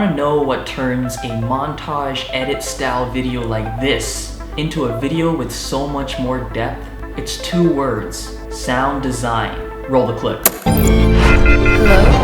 Want to know what turns a montage edit style video like this into a video with so much more depth? It's 2 words: sound design. Roll the clip. Hello?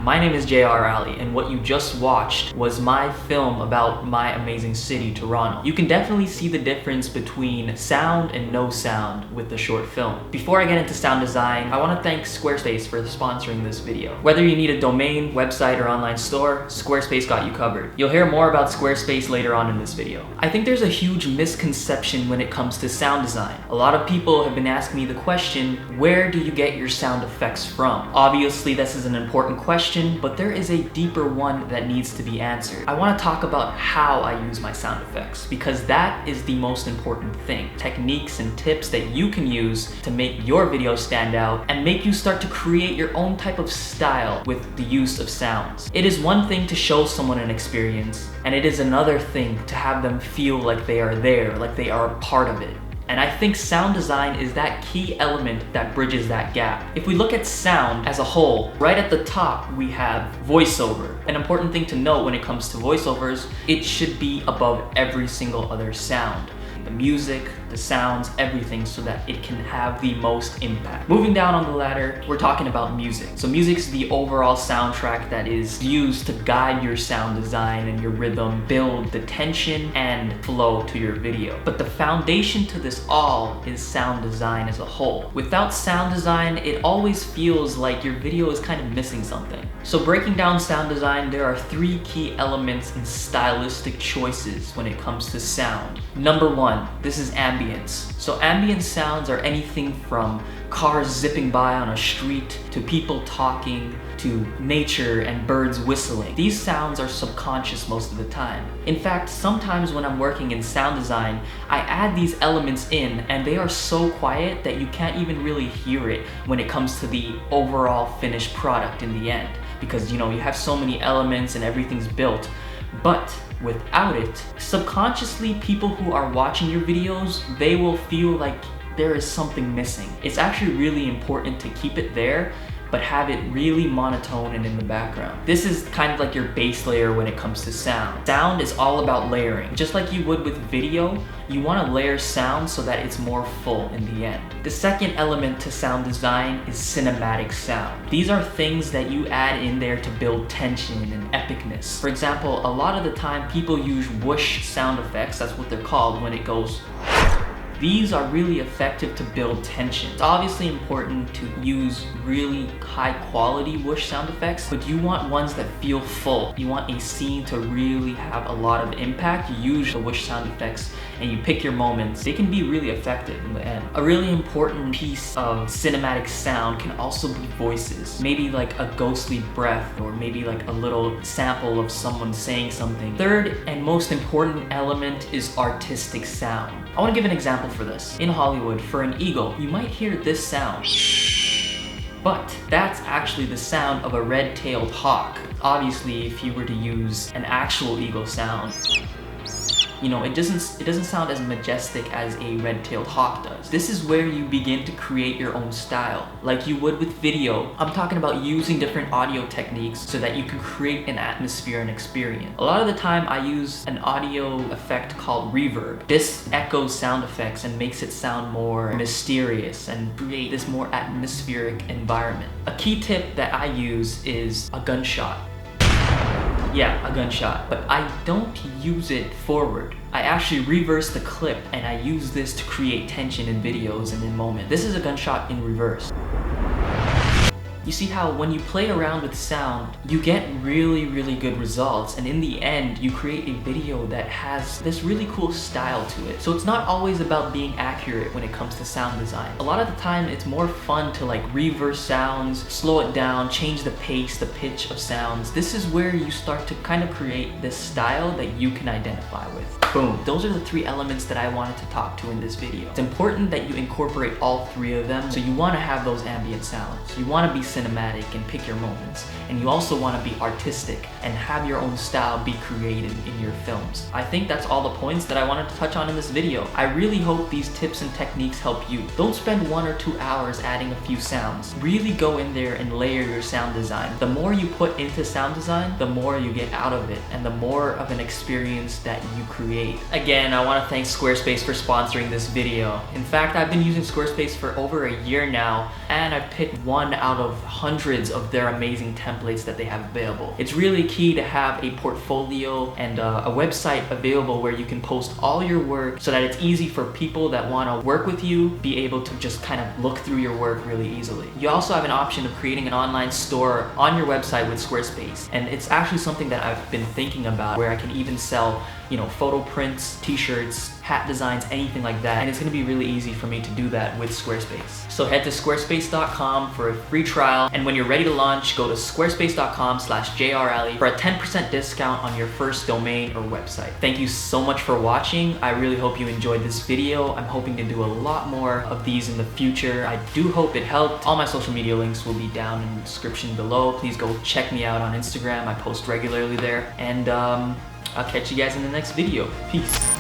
My name is Alli, and what you just watched was my film about my amazing city, Toronto. You can definitely see the difference between sound and no sound with the short film. Before I get into sound design, I want to thank Squarespace for sponsoring this video. Whether you need a domain, website, or online store, Squarespace got you covered. You'll hear more about Squarespace later on in this video. I think there's a huge misconception when it comes to sound design. A lot of people have been asking me the question, where do you get your sound effects from? Obviously, this is an important question, but there is a deeper one that needs to be answered. I want to talk about how I use my sound effects, because that is the most important thing. Techniques and tips that you can use to make your video stand out and make you start to create your own type of style with the use of sounds. It is one thing to show someone an experience, and it is another thing to have them feel like they are there, like they are a part of it. And I think sound design is that key element that bridges that gap. If we look at sound as a whole, right at the top we have voiceover. An important thing to note when it comes to voiceovers, it should be above every single other sound. The music, the sounds, everything, so that it can have the most impact. Moving down on the ladder, we're talking about music. So music is the overall soundtrack that is used to guide your sound design and your rhythm, build the tension and flow to your video. But the foundation to this all is sound design as a whole. Without sound design, it always feels like your video is kind of missing something. So breaking down sound design, there are 3 key elements and stylistic choices when it comes to sound. Number 1, this is ambience. So ambient sounds are anything from cars zipping by on a street, to people talking, to nature and birds whistling. These sounds are subconscious most of the time. In fact, sometimes when I'm working in sound design, I add these elements in and they are so quiet that you can't even really hear it when it comes to the overall finished product in the end. Because you have so many elements and everything's built. But without it, subconsciously people who are watching your videos, they will feel like there is something missing. It's actually really important to keep it there, but have it really monotone and in the background. This is kind of like your base layer when it comes to sound. Sound is all about layering. Just like you would with video, you want to layer sound so that it's more full in the end. The second element to sound design is cinematic sound. These are things that you add in there to build tension and epicness. For example, a lot of the time people use whoosh sound effects, that's what they're called, when it goes. These are really effective to build tension. It's obviously important to use really high quality whoosh sound effects, but you want ones that feel full. You want a scene to really have a lot of impact. You use the whoosh sound effects and you pick your moments. They can be really effective in the end. A really important piece of cinematic sound can also be voices. Maybe like a ghostly breath, or maybe like a little sample of someone saying something. Third and most important element is artistic sound. I want to give an example for this. In Hollywood, for an eagle, you might hear this sound. But that's actually the sound of a red-tailed hawk. Obviously, if you were to use an actual eagle sound, it doesn't sound as majestic as a red-tailed hawk does. This is where you begin to create your own style, like you would with video. I'm talking about using different audio techniques so that you can create an atmosphere and experience. A lot of the time I use an audio effect called reverb. This echoes sound effects and makes it sound more mysterious and create this more atmospheric environment. A key tip that I use is a gunshot. Yeah, a gunshot, but I don't use it forward. I actually reverse the clip and I use this to create tension in videos and in moments. This is a gunshot in reverse. You see how when you play around with sound, you get really, really good results, and in the end, you create a video that has this really cool style to it. So it's not always about being accurate when it comes to sound design. A lot of the time, it's more fun to like reverse sounds, slow it down, change the pace, the pitch of sounds. This is where you start to kind of create this style that you can identify with. Boom. Those are the 3 elements that I wanted to talk to in this video. It's important that you incorporate all 3 of them. So you want to have those ambient sounds. You want to be cinematic and pick your moments. And you also want to be artistic and have your own style be created in your films. I think that's all the points that I wanted to touch on in this video. I really hope these tips and techniques help you. Don't spend 1 or 2 hours adding a few sounds. Really go in there and layer your sound design. The more you put into sound design, the more you get out of it and the more of an experience that you create. Again, I want to thank Squarespace for sponsoring this video. In fact, I've been using Squarespace for over a year now, and I've picked 1 out of hundreds of their amazing templates that they have available. It's really key to have a portfolio and a website available where you can post all your work so that it's easy for people that want to work with you be able to just kind of look through your work really easily. You also have an option of creating an online store on your website with Squarespace, and it's actually something that I've been thinking about, where I can even sell, you know, photo prints, t-shirts, hat designs, anything like that. And it's gonna be really easy for me to do that with Squarespace. So head to squarespace.com for a free trial. And when you're ready to launch, go to squarespace.com/JRAlli for a 10% discount on your first domain or website. Thank you so much for watching. I really hope you enjoyed this video. I'm hoping to do a lot more of these in the future. I do hope it helped. All my social media links will be down in the description below. Please go check me out on Instagram. I post regularly there. And I'll catch you guys in the next video. Peace.